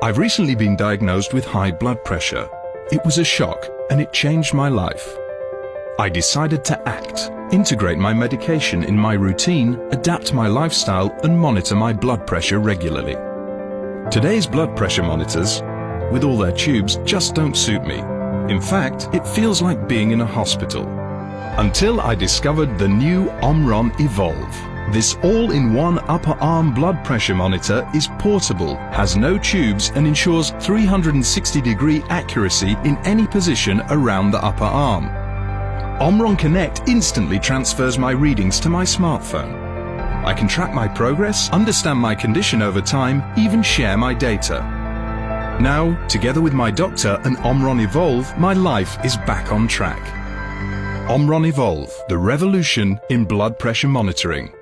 I've recently been diagnosed with high blood pressure. It was a shock and it changed my life. I decided to act, integrate my medication in my routine, adapt my lifestyle and monitor my blood pressure regularly. Today's blood pressure monitors, with all their tubes, just don't suit me. In fact, it feels like being in a hospital. Until I discovered the new OMRON Evolve. This all-in-one upper arm blood pressure monitor is portable, has no tubes and ensures 360-degree accuracy in any position around the upper arm. OMRON Connect instantly transfers my readings to my smartphone. I can track my progress, understand my condition over time, even share my data. Now, together with my doctor and OMRON Evolve, my life is back on track. OMRON Evolve, the revolution in blood pressure monitoring.